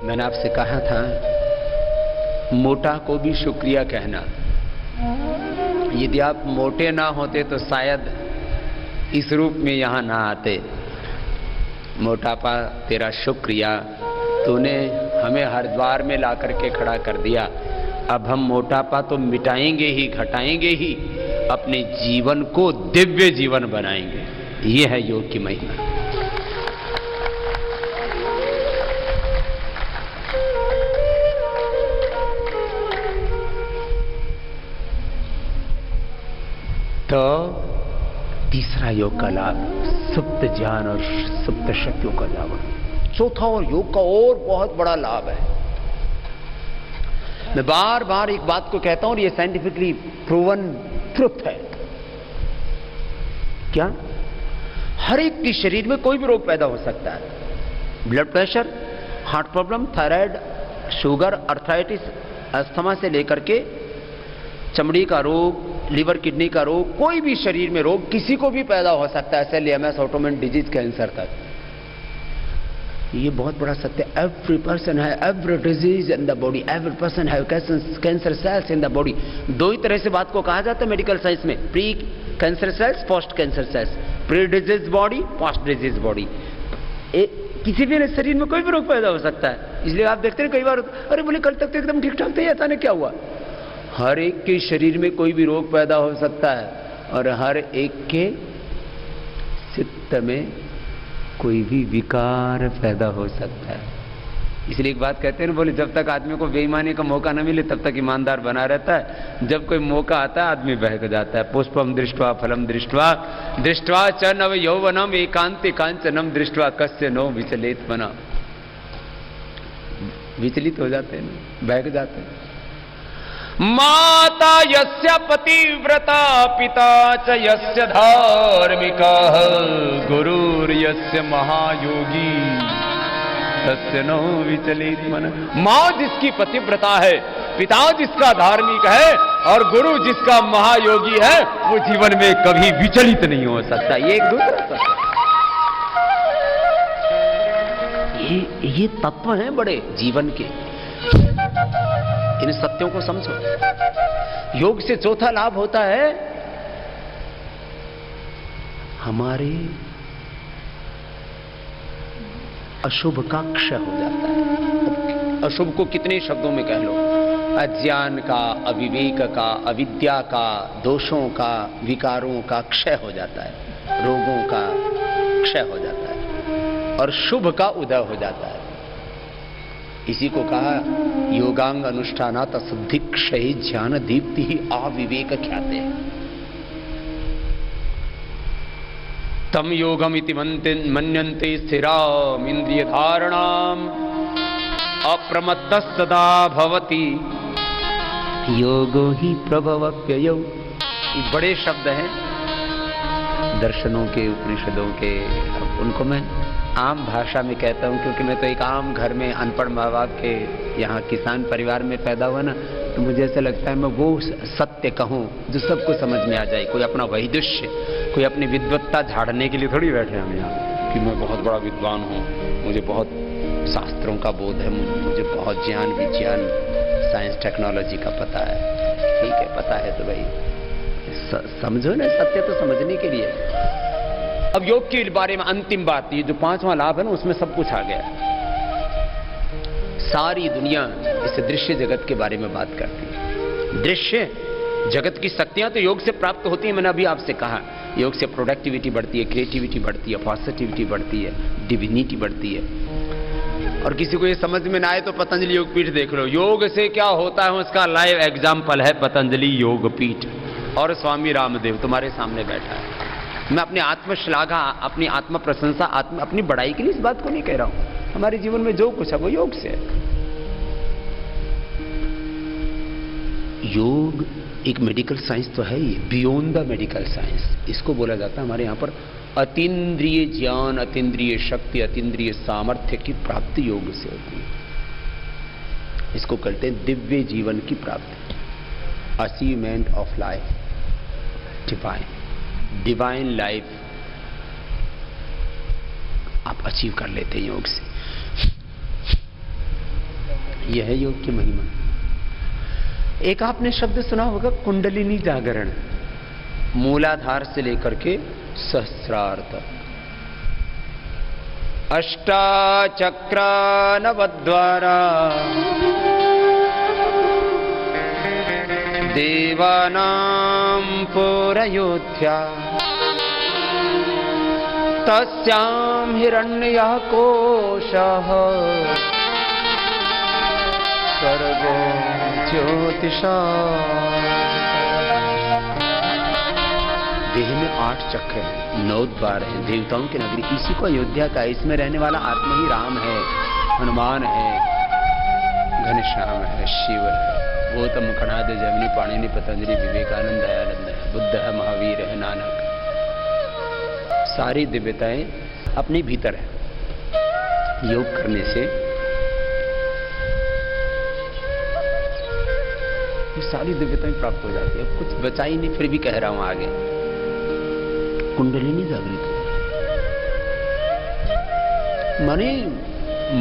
मैंने आपसे कहा था मोटा को भी शुक्रिया कहना। यदि आप मोटे ना होते तो शायद इस रूप में यहां ना आते। मोटापा तेरा शुक्रिया, तूने हमें हरिद्वार में ला करके खड़ा कर दिया। अब हम मोटापा तो मिटाएंगे ही, घटाएंगे ही, अपने जीवन को दिव्य जीवन बनाएंगे। ये है योग की महिमा। तो तीसरा योग का लाभ सुप्त ज्ञान और सुप्त शक्तियों का जागरण। चौथा और योग का और बहुत बड़ा लाभ है। मैं बार बार एक बात को कहता हूं और ये साइंटिफिकली प्रूवन ट्रुथ है। क्या? हर एक के शरीर में कोई भी रोग पैदा हो सकता है। Blood pressure, heart problem, thyroid, sugar, arthritis, asthma से लेकर के चमड़ी का रोग, लीवर किडनी का रोग, कोई भी शरीर में रोग किसी को भी पैदा हो सकता है। Cell MS, autoimmune disease, cancer तक। ये बहुत बड़ा सत्य। एवरी पर्सन है every disease in the body, every person have cancer cells in the body. दो ही तरह से बात को कहा जाता है मेडिकल साइंस में, pre cancer cells, post cancer cells. Pre disease body, post disease body. किसी भी शरीर में कोई भी रोग पैदा हो सकता है। इसलिए आप देखते हैं कई बार, अरे बोले कल तक तो एकदम ठीक ठाक थे, अचानक क्या हुआ? हर एक के शरीर में कोई भी रोग पैदा हो सकता है और हर एक के चित्त में कोई भी विकार पैदा हो सकता है। इसलिए एक बात कहते हैं ना, बोले जब तक आदमी को बेईमानी का मौका न मिले तब तक ईमानदार बना रहता है। जब कोई मौका आता है आदमी बहक जाता है। पुष्पम दृष्ट्वा फलम दृष्ट्वा दृष्ट्वा च नव यौवनम एकांति कांचनम दृष्ट्वा कस्य नो विचलित बना। विचलित हो जाते हैं, बहक जाते हैं। माता यस्य पतिव्रता पिता च यस्य धार्मिकः गुरुर्यस्य महायोगी तस्य नो विचलित मन। माँ जिसकी पतिव्रता है, पिता जिसका धार्मिक है और गुरु जिसका महायोगी है, वो जीवन में कभी विचलित नहीं हो सकता। ये एक दूसरा सत्य। ये तत्व हैं बड़े जीवन के। इन सत्यों को समझो। योग से चौथा लाभ होता है हमारे अशुभ का क्षय हो जाता है। अशुभ को कितने शब्दों में कह लो, अज्ञान का, अविवेक का, अविद्या का, दोषों का, विकारों का क्षय हो जाता है, रोगों का क्षय हो जाता है और शुभ का उदय हो जाता है। इसी को कहा योगांग अनुष्ठानात् शुद्धि क्षय ज्ञान दीप्ति ही अविवेक ख्याते। तम योगम इति मन्यन्ते स्थिराम इंद्रिय धारणाम अप्रमत्त सदा भवति योगो ही प्रभवप्ययो। ये बड़े शब्द हैं दर्शनों के, उपनिषदों के। अब उनको मैं आम भाषा में कहता हूँ क्योंकि मैं तो एक आम घर में अनपढ़ माँ बाप के यहाँ किसान परिवार में पैदा हुआ ना, तो मुझे ऐसा लगता है मैं वो सत्य कहूँ जो सबको समझ में आ जाए। कोई अपना वैदुष्य, कोई अपनी विद्वत्ता झाड़ने के लिए थोड़ी बैठे हम यहाँ कि मैं बहुत बड़ा विद्वान हूँ, मुझे बहुत शास्त्रों का बोध है, मुझे बहुत ज्ञान विज्ञान साइंस टेक्नोलॉजी का पता है। ठीक है, पता है तो भाई समझो ना, सत्य तो समझने के लिए। अब योग के बारे में अंतिम बात, ये जो पांचवां लाभ है ना, उसमें सब कुछ आ गया। सारी दुनिया इस दृश्य जगत के बारे में बात करती है। दृश्य जगत की शक्तियां तो योग से प्राप्त होती है। मैंने अभी आपसे कहा योग से प्रोडक्टिविटी बढ़ती है, क्रिएटिविटी बढ़ती है, पॉजिटिविटी बढ़ती है, डिविनिटी बढ़ती है। और किसी को ये समझ में ना आए तो पतंजलि योग पीठ देख लो। योग से क्या होता है उसका लाइव एग्जाम्पल है पतंजलि योग पीठ और स्वामी रामदेव तुम्हारे सामने बैठा है। मैं अपनी आत्मश्लाघा, अपनी आत्म प्रशंसा, अपनी बड़ाई के लिए इस बात को नहीं कह रहा हूं। हमारे जीवन में जो कुछ है वो योग से है। योग एक मेडिकल साइंस तो है ही, बियॉन्ड द मेडिकल साइंस इसको बोला जाता है। हमारे यहाँ पर अतीन्द्रिय ज्ञान, अतीन्द्रिय शक्ति, अतीन्द्रिय सामर्थ्य की प्राप्ति योग से होती है। इसको कहते हैं दिव्य जीवन की प्राप्ति, achievement of life, divine life आप अचीव कर लेते हैं योग से। यह है योग की महिमा। एक आपने शब्द सुना होगा कुंडलिनी जागरण, मूलाधार से लेकर के सहस्रार तक। अष्टाचक्रा नवद्वारा देवानां पुरयोध्या तस्यां हिरण्यः कोशः सर्वो ज्योतिषा। देह में 8 चक्र हैं, 9 द्वार हैं, देवताओं की नगरी, इसी को अयोध्या का है। इसमें रहने वाला आत्मा ही राम है, हनुमान है, घनश्याम है, शिव है, गौतम, कणाद, जैमिनी, पाणिनि, पतंजलि, विवेकानंद, दयानंद है, बुद्ध है, महावीर है, नानक। सारी दिव्यताएं अपने भीतर है। योग करने से ये सारी दिव्यताएं प्राप्त हो जाती है। कुछ बचा ही नहीं, फिर भी कह रहा हूं आगे। कुंडलिनी जागृत माने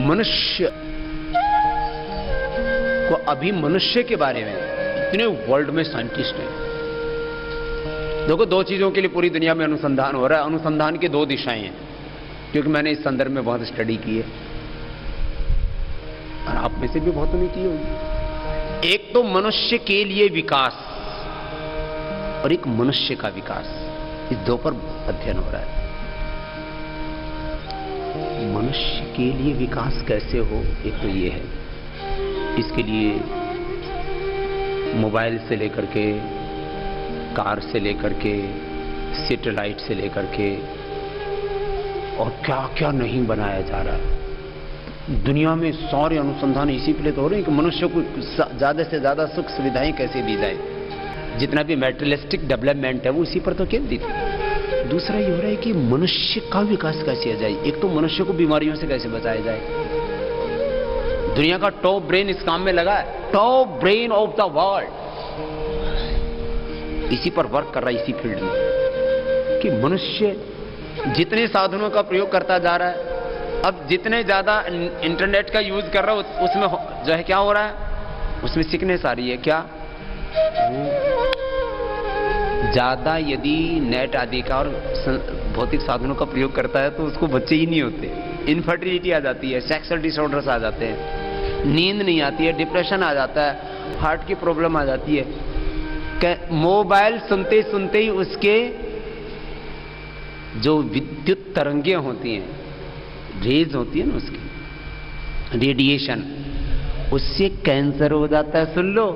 मनुष्य को, अभी मनुष्य के बारे में इतने वर्ल्ड में साइंटिस्ट हैं। देखो, 2 चीजों के लिए पूरी दुनिया में अनुसंधान हो रहा है। अनुसंधान की 2 दिशाएं हैं, क्योंकि मैंने इस संदर्भ में बहुत स्टडी की है और आप में से भी बहुतों ने की होगी। एक तो मनुष्य के लिए विकास और एक मनुष्य का विकास, इस 2 पर अध्ययन हो रहा है। मनुष्य के लिए विकास कैसे हो, एक तो ये है। इसके लिए मोबाइल से लेकर के, कार से लेकर के, सैटेलाइट से लेकर के, और क्या क्या नहीं बनाया जा रहा है। दुनिया में सारे अनुसंधान इसी के लिए तो हो रहे हैं कि मनुष्य को ज्यादा से ज्यादा सुख सुविधाएं कैसे दी जाए। जितना भी मेटेरियलिस्टिक डेवलपमेंट है वो इसी पर तो केंद्रित है। दूसरा ये हो रहा है कि मनुष्य का विकास कैसे किया जाए। एक तो मनुष्य को बीमारियों से कैसे बचाया जाए। दुनिया का टॉप ब्रेन इस काम में लगा है, top brain of the world इसी पर वर्क कर रहा है, इसी फील्ड में, कि मनुष्य जितने साधनों का प्रयोग करता जा रहा है, अब जितने ज्यादा इंटरनेट का यूज कर रहा है उसमें जो है क्या हो रहा है, उसमें सिकनेस आ रही है। क्या ज्यादा यदि नेट आदि का और भौतिक साधनों का प्रयोग करता है तो उसको बच्चे ही नहीं होते, इनफर्टिलिटी आ जाती है, सेक्सुअल डिसऑर्डर्स आ जाते हैं, नींद नहीं आती है, डिप्रेशन आ जाता है, हार्ट की प्रॉब्लम आ जाती है। मोबाइल सुनते सुनते ही उसके जो विद्युत तरंगें होती हैं, रेज होती है ना, उसकी रेडिएशन, उससे कैंसर हो जाता है। सुन लो,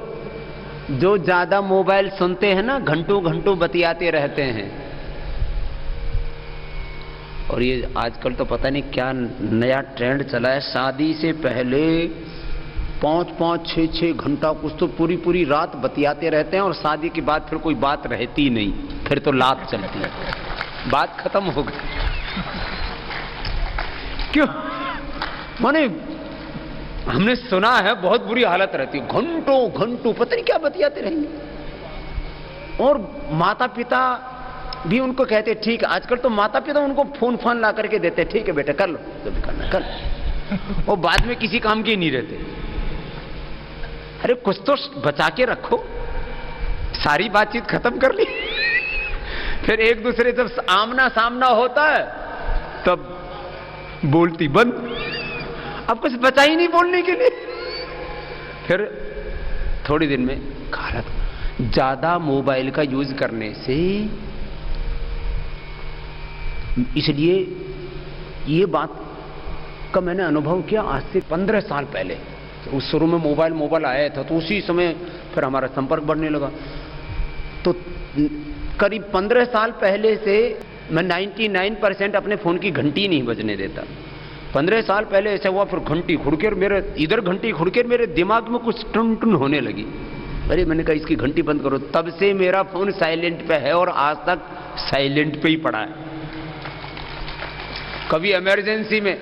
जो ज्यादा मोबाइल सुनते हैं ना, घंटों घंटों बतियाते रहते हैं। और ये आजकल तो पता नहीं क्या नया ट्रेंड चला है, शादी से पहले 5-5, 6-6 घंटा कुछ तो पूरी पूरी रात बतियाते रहते हैं, और शादी के बाद फिर कोई बात रहती नहीं, फिर तो लात चलती है, बात खत्म हो गई। क्यों? माने हमने सुना है बहुत बुरी हालत रहती है, घंटों घंटों पता नहीं क्या बतियाते रहेंगे। और माता पिता भी उनको कहते ठीक, आजकल तो माता पिता उनको फोन ला करके देते, ठीक है बेटा कर लो जो भी करना कर, और बाद में किसी काम के नहीं रहते। अरे कुछ तो बचा के रखो। सारी बातचीत खत्म कर ली, फिर एक दूसरे जब आमना सामना होता है तब बोलती बंद, अब कुछ बचा ही नहीं बोलने के लिए। फिर थोड़ी दिन में हालत, ज्यादा मोबाइल का यूज करने से, इसलिए ये बात का मैंने अनुभव किया आज से 15 साल पहले। उस शुरू में मोबाइल आया था तो उसी समय फिर हमारा संपर्क बढ़ने लगा। तो करीब 15 साल पहले से मैं 99% अपने फोन की घंटी नहीं बजने देता। 15 साल पहले ऐसा हुआ, फिर घंटी खुड़के मेरे इधर घंटी खुड़के मेरे दिमाग में कुछ टुन टुन होने लगी। अरे मैंने कहा इसकी घंटी बंद करो। तब से मेरा फोन साइलेंट पे है और आज तक साइलेंट पे ही पड़ा है। कभी इमरजेंसी में,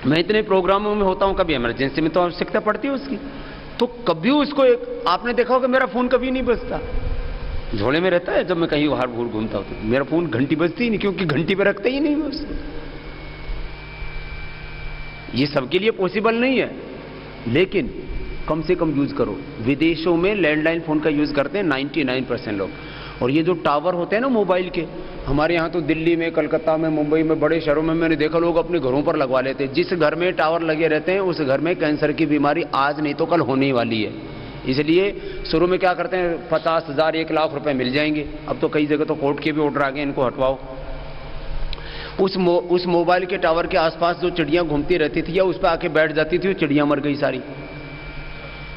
मैं इतने प्रोग्रामों में होता हूं, कभी इमरजेंसी में तो आवश्यकता पड़ती है उसकी, तो कभी उसको आपने देखा होगा मेरा फोन कभी नहीं बजता, झोले में रहता है। जब मैं कहीं बाहर भूल घूमता हूं तो मेरा फोन घंटी बजती ही नहीं, क्योंकि घंटी पे रखते ही नहीं मैं उसको। ये सबके लिए पॉसिबल नहीं है। लेकिन कम से कम यूज करो। विदेशों में लैंडलाइन फोन का यूज करते हैं 99% लोग। और ये जो टावर होते हैं ना मोबाइल के, हमारे यहाँ तो दिल्ली में, कलकत्ता में, मुंबई में, बड़े शहरों में मैंने देखा लोग अपने घरों पर लगवा लेते हैं। जिस घर में टावर लगे रहते हैं उस घर में कैंसर की बीमारी आज नहीं तो कल होने वाली है। इसलिए शुरू में क्या करते हैं, 50,000 1 लाख रुपए मिल जाएंगे। अब तो कई जगह तो कोर्ट के भी ऑर्डर आ गए, इनको हटवाओ। उस मोबाइल के टावर के आसपास जो चिड़ियां घूमती रहती थी या उस पर आके बैठ जाती थी, वो चिड़ियां मर गई सारी।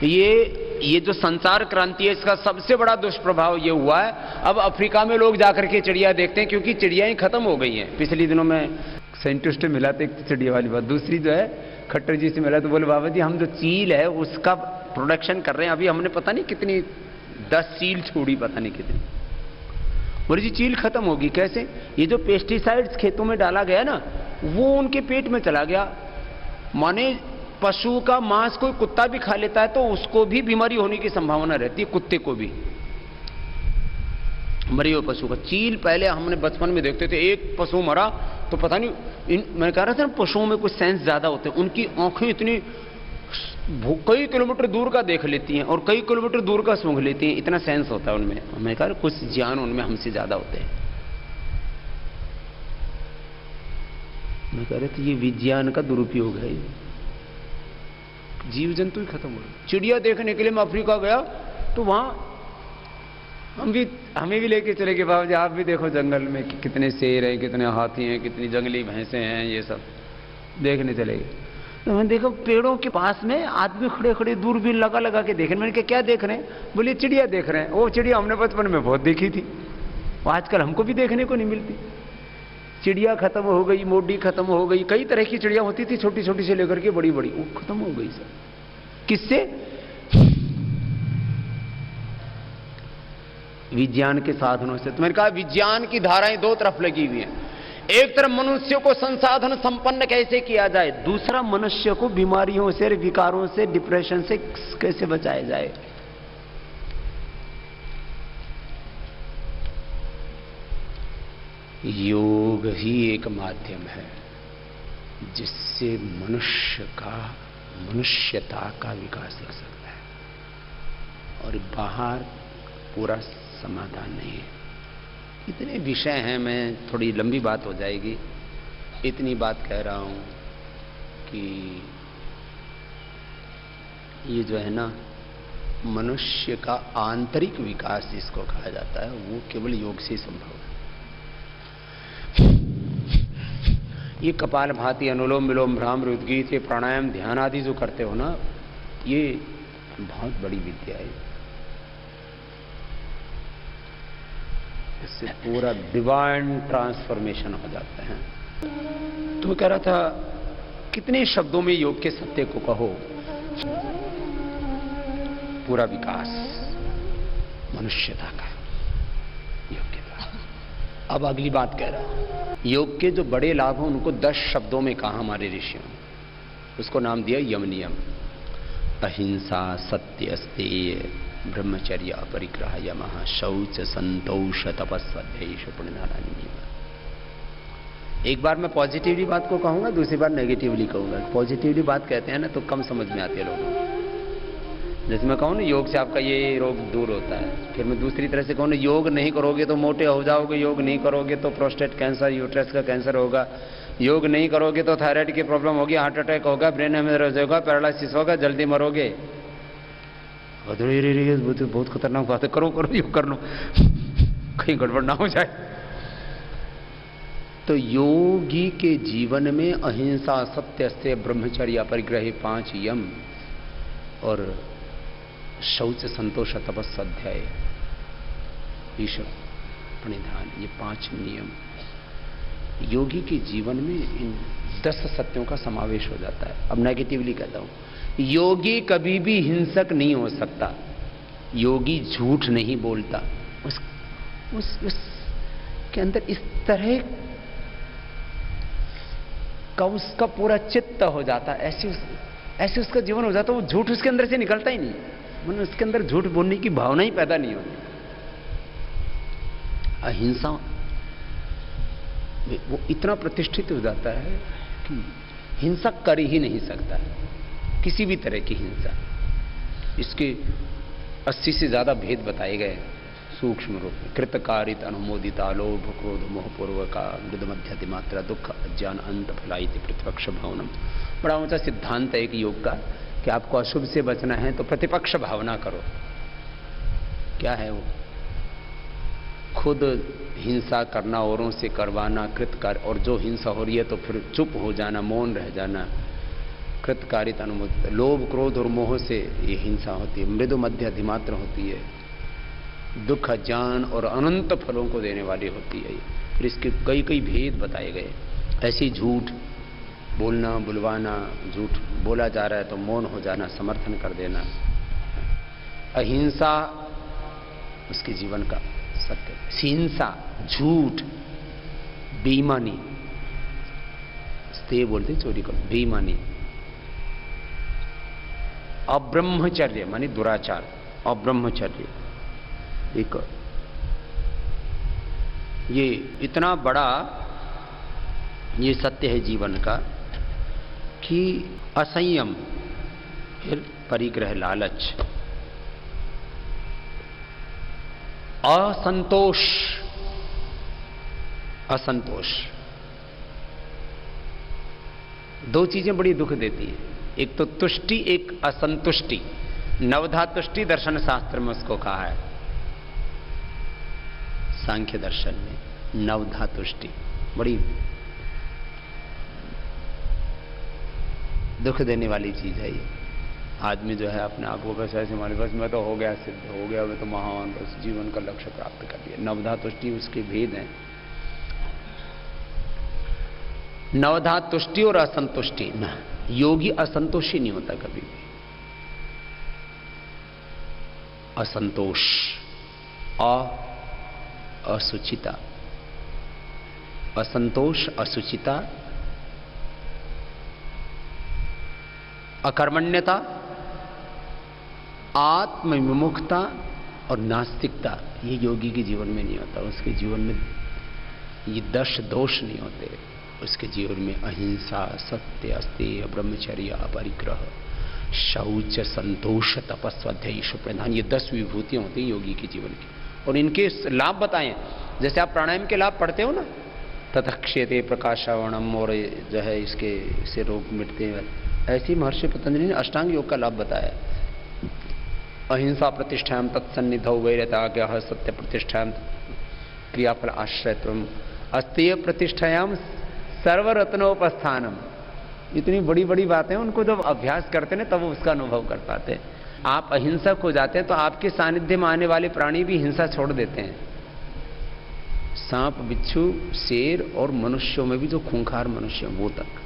ये जो संचार क्रांति है, इसका सबसे बड़ा दुष्प्रभाव ये हुआ है, अब अफ्रीका में लोग जाकर के चिड़िया देखते हैं क्योंकि चिड़ियाएं खत्म हो गई हैं। पिछले दिनों में साइंटिस्ट मिला था, एक चिड़िया वाली बात। दूसरी जो है खट्टर जी से मिला तो बोले बाबा जी हम जो चील है उसका प्रोडक्शन कर रहे हैं, अभी हमने पता नहीं कितनी 10 चील छोड़ी, पता नहीं कितनी। बोले जी चील खत्म होगी कैसे? ये जो पेस्टिसाइड्स खेतों में डाला गया ना, वो उनके पेट में चला गया। माने पशु का मांस कोई कुत्ता भी खा लेता है तो उसको भी बीमारी होने की संभावना रहती है, कुत्ते को भी, मरे हुए पशु का। चील पहले हमने बचपन में देखते थे, एक पशु मरा तो पता नहीं, मैं कह रहा था ना पशुओं में कुछ सेंस ज्यादा होते हैं, उनकी आंखें इतनी कई किलोमीटर दूर का देख लेती हैं और कई किलोमीटर दूर का सूंघ लेती हैं, इतना सेंस होता है उनमें। मैं कह रहा कुछ ज्ञान उनमें हमसे ज्यादा होते हैं। मैं कह रहा था ये विज्ञान का दुरुपयोग है, जीव जंतु ही खत्म हो गए। चिड़िया देखने के लिए मैं अफ्रीका गया तो वहां हमें भी लेके चले गए, बाबा जी आप भी देखो जंगल में कितने शेर हैं, कितने हाथी हैं, कितनी जंगली भैंसे हैं, ये सब देखने चले गए। तो मैंने देखा पेड़ों के पास में आदमी खड़े खड़े दूरबीन लगा लगा के देख रहे। मैंने कहा क्या देख रहे हैं? बोले चिड़िया देख रहे हैं। वो चिड़िया हमने बचपन में बहुत देखी थी, वो आजकल हमको भी देखने को नहीं मिलती। चिड़िया खत्म हो गई, मोडी खत्म हो गई, कई तरह की चिड़िया होती थी, छोटी छोटी से लेकर के बड़ी बड़ी, वो खत्म हो गई सब। किससे? विज्ञान के साधनों से। तो मैंने कहा विज्ञान की धाराएं दो तरफ लगी हुई हैं। एक तरफ मनुष्य को संसाधन संपन्न कैसे किया जाए, दूसरा मनुष्य को बीमारियों से, विकारों से, डिप्रेशन से कैसे बचाया जाए। योग ही एक माध्यम है जिससे मनुष्य का, मनुष्यता का विकास हो सकता है, और बाहर पूरा समाधान नहीं है। इतने विषय हैं, मैं थोड़ी लंबी बात हो जाएगी, इतनी बात कह रहा हूं कि ये जो है ना मनुष्य का आंतरिक विकास जिसको कहा जाता है, वो केवल योग से ही संभव है। ये कपालभाति, अनुलोम विलोम, भ्रामरी, उद्गीत, ये प्राणायाम, ध्यान आदि जो करते हो ना, ये बहुत बड़ी विद्या है। इससे पूरा डिवाइन ट्रांसफॉर्मेशन हो जाता है। तो मैं कह रहा था कितने शब्दों में योग के सत्य को कहो, पूरा विकास मनुष्यता का योग के द्वारा। अब अगली बात कह रहा हूं, योग के जो बड़े लाभ हैं उनको 10 शब्दों में कहा हमारे ऋषियों ने। उसको नाम दिया यम नियम। अहिंसा, सत्य, अस्तेय, ब्रह्मचर्य, अपरिग्रह, यमः, शौच, संतोष, तपस्वाध्याय, पुण्यनारायण। एक बार मैं पॉजिटिवली बात को कहूंगा, दूसरी बार नेगेटिवली कहूंगा। पॉजिटिवली बात कहते हैं ना तो कम समझ में आती है लोगों को। जैसे मैं कहूँ ना योग से आपका ये रोग दूर होता है, फिर मैं दूसरी तरह से कहूँ ना योग नहीं करोगे तो मोटे हो जाओगे, योग नहीं करोगे तो प्रोस्टेट कैंसर, यूट्रस का कैंसर होगा, योग नहीं करोगे तो थायराइड की प्रॉब्लम होगी, हार्ट अटैक होगा, ब्रेन हेमरेज होगा, पैरालिसिस होगा, जल्दी मरोगे। बहुत खतरनाक बात है, करो करो योग कर लो कहीं गड़बड़ ना हो जाए। तो योगी के जीवन में अहिंसा, सत्य, अस्तेय, ब्रह्मचर्य, अपरिग्रह, 5 यम और शौच, संतोष, तपस्या, अध्याय, ईश्वर प्रणिधान, ये 5 नियम योगी के जीवन में इन 10 सत्यों का समावेश हो जाता है। अब नेगेटिवली कहता हूं, योगी कभी भी हिंसक नहीं हो सकता, योगी झूठ नहीं बोलता, उसके अंदर इस तरह का उसका पूरा चित्त हो जाता है, ऐसे उसका जीवन हो जाता है, वो झूठ उसके अंदर से निकलता ही नहीं, मतलब उसके अंदर झूठ बोलने की भावना ही पैदा नहीं होती। अहिंसा वो इतना प्रतिष्ठित हो जाता है कि हिंसा कर ही नहीं सकता है, किसी भी तरह की हिंसा। इसके 80 से ज़्यादा भेद बताए गए सूक्ष्म रूप में। कृतकारित अनुमोदिता लोभ क्रोध मोहपूर्वका मृद मध्यतिमात्रा दुख अज्ञान अंत फलाइति प्रतिपक्ष भावनम। बड़ा ऊंचा सिद्धांत है एक योग का कि आपको अशुभ से बचना है तो प्रतिपक्ष भावना करो। क्या है वो? खुद हिंसा करना, औरों से करवाना, कृतकार, और जो हिंसा हो रही है तो फिर चुप हो जाना, मौन रह जाना। कृतकारित अनुमोदित, लोभ क्रोध और मोह से ये हिंसा होती है। मृदु मध्य अधिमात्र होती है, दुख ज्ञान और अनंत फलों को देने वाली होती है। फिर इसके कई कई भेद बताए गए। ऐसी झूठ बोलना, बुलवाना, झूठ बोला जा रहा है तो मौन हो जाना, समर्थन कर देना। अहिंसा उसके जीवन का सत्य। हिंसा, झूठ, बेईमानी, बोलते चोरी को बेईमानी। अब्रह्मचर्य मानी दुराचार, अब्रह्मचर्य। एक ये इतना बड़ा ये सत्य है जीवन का कि असंयम, फिर परिग्रह लालच, असंतोष, असंतोष, दो चीजें बड़ी दुख देती है। एक तो तुष्टि, एक असंतुष्टि। नवधा तुष्टि दर्शन शास्त्र में उसको कहा है, सांख्य दर्शन में। नवधा तुष्टि बड़ी दुख देने वाली चीज है ये। आदमी जो है अपने आप को बस ऐसे माने, बस मैं तो हो गया, सिद्ध हो गया, मैं तो महान, बस जीवन का लक्ष्य प्राप्त कर लिया। नवधा तुष्टि उसके भेद हैं। नवधा तुष्टि और असंतुष्टि ना, योगी असंतोषी नहीं होता कभी भी। असंतोष, असुचिता, असंतोष, असुचिता, अकर्मण्यता, आत्मविमुखता और नास्तिकता, ये योगी के जीवन में नहीं होता। उसके जीवन में ये 10 दोष नहीं होते। उसके जीवन में अहिंसा, सत्य, अस्तेय, ब्रह्मचर्य, अपरिग्रह, शौच, संतोष, तपस्वाध्याय, प्रधान, ये 10 विभूतियां होती हैं योगी के जीवन की। और इनके लाभ बताएं, जैसे आप प्राणायाम के लाभ पढ़ते हो ना, ततक्षेते प्रकाशावणम, और जो है इसके से रोग मिटते हैं, ऐसी महर्षि पतंजलि ने अष्टांग योग का लाभ बताया। अहिंसा प्रतिष्ठायाम तत्सन्निधौ वैरत्यागः, सत्य प्रतिष्ठायाम क्रियाफल आश्रयत्वम, अस्तेय प्रतिष्ठायाम सर्वरत्नोपस्थानम। इतनी बड़ी बड़ी बातें उनको जब अभ्यास करते हैं तब वो उसका अनुभव कर पाते हैं। आप अहिंसक हो जाते हैं तो आपके सानिध्य में आने वाले प्राणी भी हिंसा छोड़ देते हैं। सांप, बिच्छू, शेर और मनुष्यों में भी जो खूंखार मनुष्य वो तक।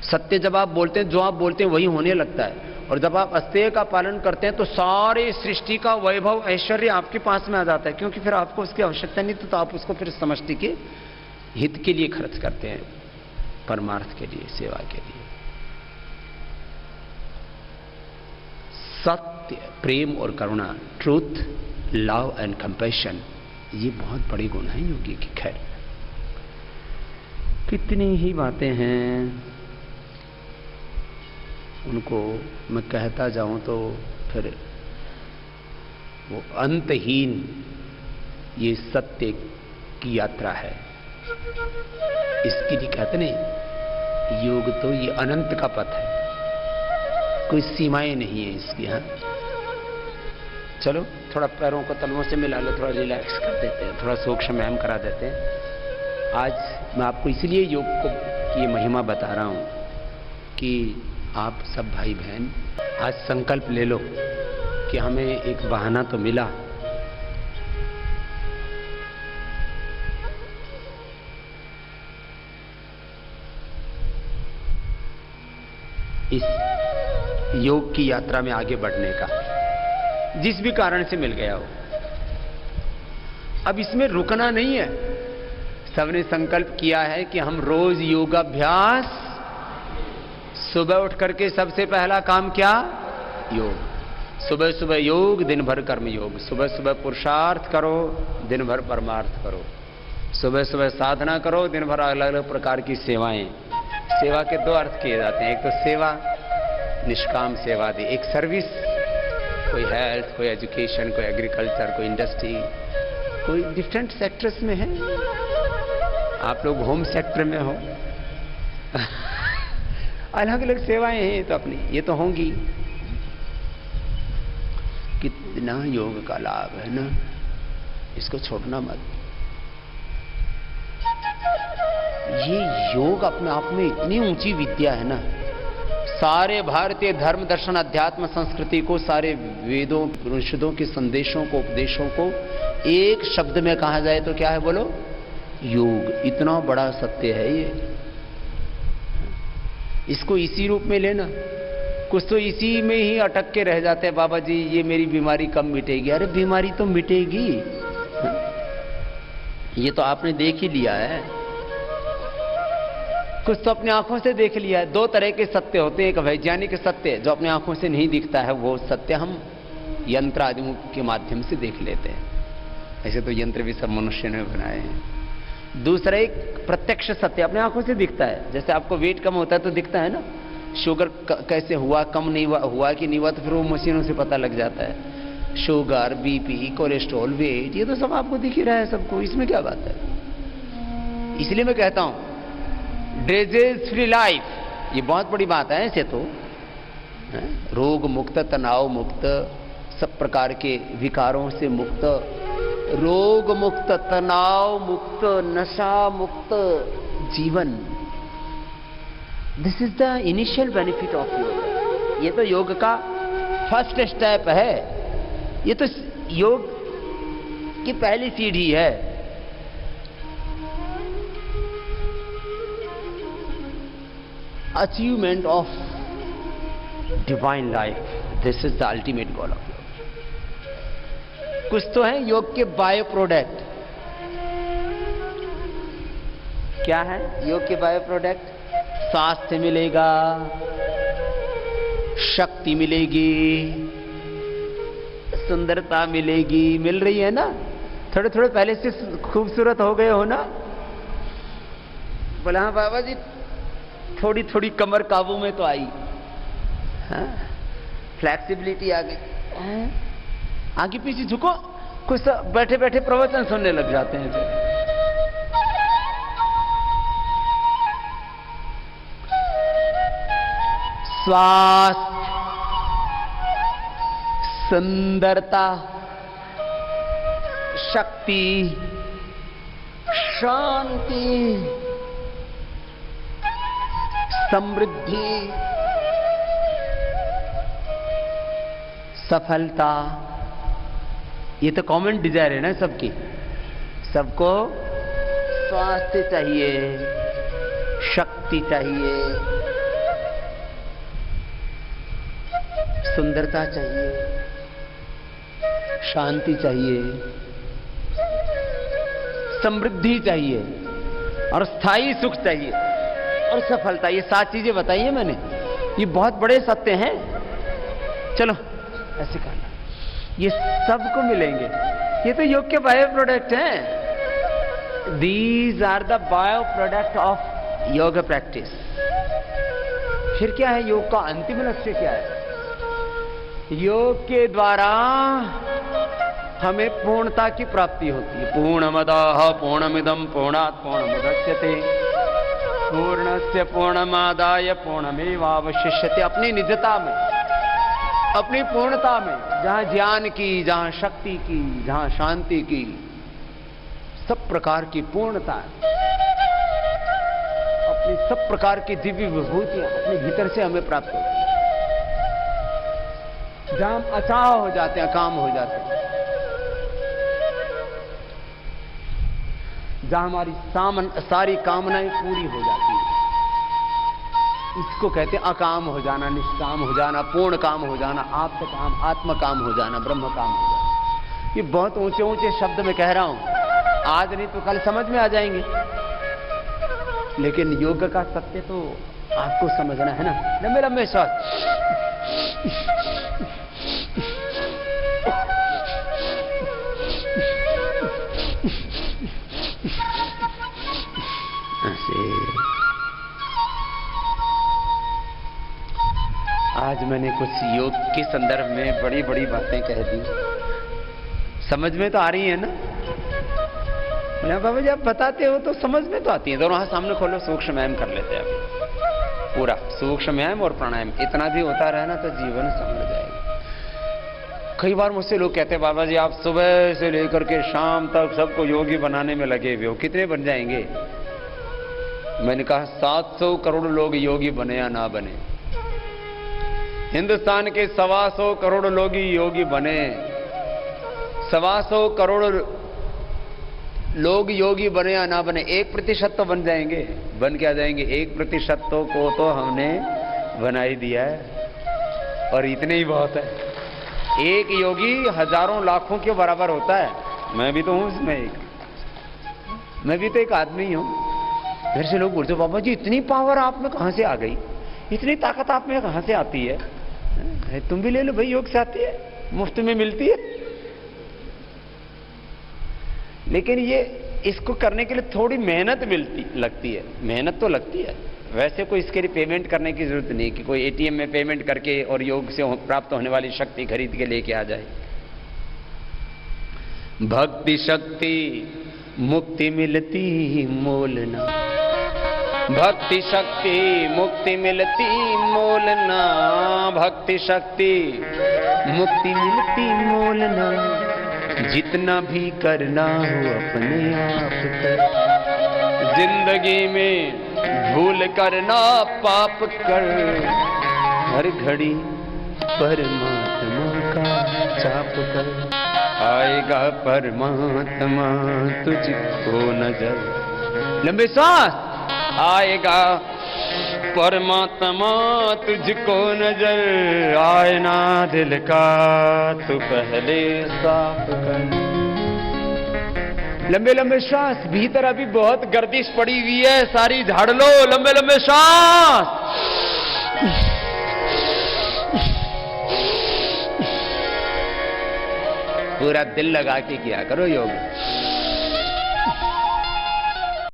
सत्य जब आप बोलते हैं, जो आप बोलते हैं वही होने लगता है। और जब आप अस्तेय का पालन करते हैं तो सारे सृष्टि का वैभव ऐश्वर्य आपके पास में आ जाता है, क्योंकि फिर आपको उसकी आवश्यकता नहीं, तो आप उसको फिर समष्टि के हित के लिए खर्च करते हैं, परमार्थ के लिए, सेवा के लिए। सत्य, प्रेम और करुणा, ट्रूथ, लव एंड कंपैशन, ये बहुत बड़े गुण हैं योगी की। खैर कितनी ही बातें हैं, उनको मैं कहता जाऊं तो फिर वो अंतहीन ये सत्य की यात्रा है। इसकी भी कहते नहीं, योग तो ये अनंत का पथ है, कोई सीमाएं नहीं है इसकी। हाँ चलो थोड़ा पैरों को तलवों से मिला लो, थोड़ा रिलैक्स कर देते हैं, थोड़ा सूक्ष्म व्यायाम करा देते हैं। आज मैं आपको इसलिए योग को की महिमा बता रहा हूं कि आप सब भाई बहन आज संकल्प ले लो कि हमें एक बहाना तो मिला। इस योग की यात्रा में आगे बढ़ने का, जिस भी कारण से मिल गया हो। अब इसमें रुकना नहीं है। सबने संकल्प किया है कि हम रोज योगाभ्यास, सुबह उठ करके सबसे पहला काम क्या? योग। सुबह सुबह योग, दिन भर कर्म योग। सुबह सुबह पुरुषार्थ करो, दिन भर परमार्थ करो। सुबह सुबह साधना करो, दिन भर अलग अलग प्रकार की सेवाएं। सेवा के दो अर्थ किए जाते हैं, एक तो सेवा, निष्काम सेवा दी, एक सर्विस, कोई हेल्थ, कोई एजुकेशन, कोई एग्रीकल्चर, कोई इंडस्ट्री, कोई डिफरेंट सेक्टर्स में है। आप लोग होम सेक्टर में हो अलग अलग सेवाएं हैं तो अपनी ये तो होंगी। कितना योग का लाभ है ना, इसको छोड़ना मत। ये योग अपने आप में इतनी ऊंची विद्या है ना, सारे भारतीय धर्म दर्शन अध्यात्म संस्कृति को, सारे वेदों उपनिषदों के संदेशों को, उपदेशों को एक शब्द में कहा जाए तो क्या है बोलो? योग। इतना बड़ा सत्य है ये, इसको इसी रूप में लेना। कुछ तो इसी में ही अटक के रह जाते हैं, बाबा जी ये मेरी बीमारी कब मिटेगी। अरे बीमारी तो मिटेगी, ये तो आपने देख ही लिया है, कुछ तो अपने आंखों से देख लिया है। दो तरह के सत्य होते हैं, एक वैज्ञानिक सत्य जो अपने आंखों से नहीं दिखता है, वो सत्य हम यंत्र आदि के माध्यम से देख लेते हैं, ऐसे तो यंत्र भी सब मनुष्य ने बनाए हैं। दूसरा एक प्रत्यक्ष सत्य अपने आंखों से दिखता है, जैसे आपको वेट कम होता है तो दिखता है ना, शुगर कैसे हुआ, कम नहीं हुआ कि नहीं हुआ, तो फिर वो मशीनों से पता लग जाता है। शुगर, बीपी, कोलेस्ट्रॉल, वेट, ये तो सब आपको दिख ही रहा है सबको, इसमें क्या बात है। इसलिए मैं कहता हूं डिजीज फ्री लाइफ, ये बहुत बड़ी बात है। ऐसे तो रोग मुक्त, तनाव मुक्त, सब प्रकार के विकारों से मुक्त, रोग मुक्त, तनाव मुक्त, नशा मुक्त जीवन, this is the initial benefit of योग। ये तो योग का फर्स्ट स्टेप है, ये तो योग की पहली सीढ़ी है। Achievement of divine life, this is the ultimate goal of योग। कुछ तो है योग के बायो प्रोडक्ट। क्या है योग के बायो प्रोडक्ट? स्वास्थ्य मिलेगा, शक्ति मिलेगी, सुंदरता मिलेगी, मिल रही है ना। थोड़े थोड़े पहले से खूबसूरत हो गए हो ना। बोला हाँ बाबा जी, थोड़ी थोड़ी कमर काबू में तो आई, हाँ? फ्लैक्सिबिलिटी आ गई, आगे पीछे झुको, कुछ बैठे बैठे प्रवचन सुनने लग जाते हैं फिर। स्वास्थ्य, सुंदरता, शक्ति, शांति, समृद्धि, सफलता, ये तो कॉमन डिजायर है ना सबकी। सबको स्वास्थ्य चाहिए, शक्ति चाहिए, सुंदरता चाहिए, शांति चाहिए, समृद्धि चाहिए और स्थायी सुख चाहिए और सफलता। ये 7 चीजें बताई है मैंने, ये बहुत बड़े सत्य हैं। चलो ऐसे करना, ये सबको मिलेंगे। ये तो योग के बायो प्रोडक्ट हैं। These are the bio product of yoga practice. फिर क्या है योग का अंतिम लक्ष्य क्या है? योग के द्वारा हमें पूर्णता की प्राप्ति होती है। पूर्णमदः पूर्णमिदं पूर्णात् पूर्णमुदच्यते पूर्णस्य पूर्णमादाय पूर्णमेवावशिष्यते। अपनी निजता में, अपनी पूर्णता में, जहां ज्ञान की, जहां शक्ति की, जहां शांति की, सब प्रकार की पूर्णता, अपनी सब प्रकार की दिव्य विभूतियां अपने भीतर से हमें प्राप्त होती है। जहां हम अचाह हो जाते हैं, काम हो जाते हैं, जहां हमारी सारी कामनाएं पूरी हो जाती हैं, इसको कहते हैं अकाम हो जाना, निष्काम हो जाना, पूर्ण काम हो जाना, आप्त काम, आत्म काम हो जाना, ब्रह्म काम हो जाना। ये बहुत ऊंचे ऊंचे शब्द में कह रहा हूं, आज नहीं तो कल समझ में आ जाएंगे, लेकिन योग का सत्य तो आपको समझना है ना। लंबे लंबे श्वास, आज मैंने कुछ योग के संदर्भ में बड़ी बड़ी बातें कह दी, समझ में तो आ रही है ना? बाबा जी आप बताते हो तो समझ में तो आती है। दोनों हाथ सामने खोलो, सूक्ष्म व्यायाम कर लेते हैं अभी पूरा। सूक्ष्म व्यायाम और प्राणायाम इतना भी होता रहे ना तो जीवन संभल जाएगा। कई बार मुझसे लोग कहते हैं बाबा जी आप सुबह से लेकर के शाम तक सबको योगी बनाने में लगे हुए हो, कितने बन जाएंगे? मैंने कहा 700 करोड़ लोग योगी बने या ना बने, हिंदुस्तान के 125 करोड़ लोग योगी बने, 125 करोड़ लोग योगी बने या ना बने, 1% तो बन जाएंगे। बन क्या जाएंगे? 1% को तो हमने बना ही दिया है और इतने ही बहुत है। एक योगी हजारों लाखों के बराबर होता है। मैं भी तो हूं इसमें एक, मैं भी तो एक आदमी हूं। मेरे से लोग बोलते बाबा जी इतनी पावर आप में कहां से आ गई, इतनी ताकत आप में कहां से आती है? तुम भी ले लो भाई, योग से आती है, मुफ्त में मिलती है। लेकिन ये इसको करने के लिए थोड़ी मेहनत लगती है, मेहनत तो लगती है। वैसे कोई इसके लिए पेमेंट करने की जरूरत नहीं कि कोई एटीएम में पेमेंट करके और योग से प्राप्त होने वाली शक्ति खरीद के लेके आ जाए। भक्ति शक्ति मुक्ति मिलती मोल ना, भक्ति शक्ति मुक्ति मिलती मोल ना, भक्ति शक्ति मुक्ति मिलती मोल ना, जितना भी करना हो अपने आप कर, जिंदगी में भूल करना पाप कर, हर घड़ी परमात्मा का जाप कर, आएगा परमात्मा तुझको नजर। लंबे सांस। आएगा परमात्मा तुझको नजर, आए ना दिल का तू पहले साफ कर। लंबे लंबे सांस। भीतर अभी बहुत गर्दिश पड़ी हुई है, सारी झाड़ लो। लंबे लंबे सांस। पूरा दिल लगा के किया करो योग।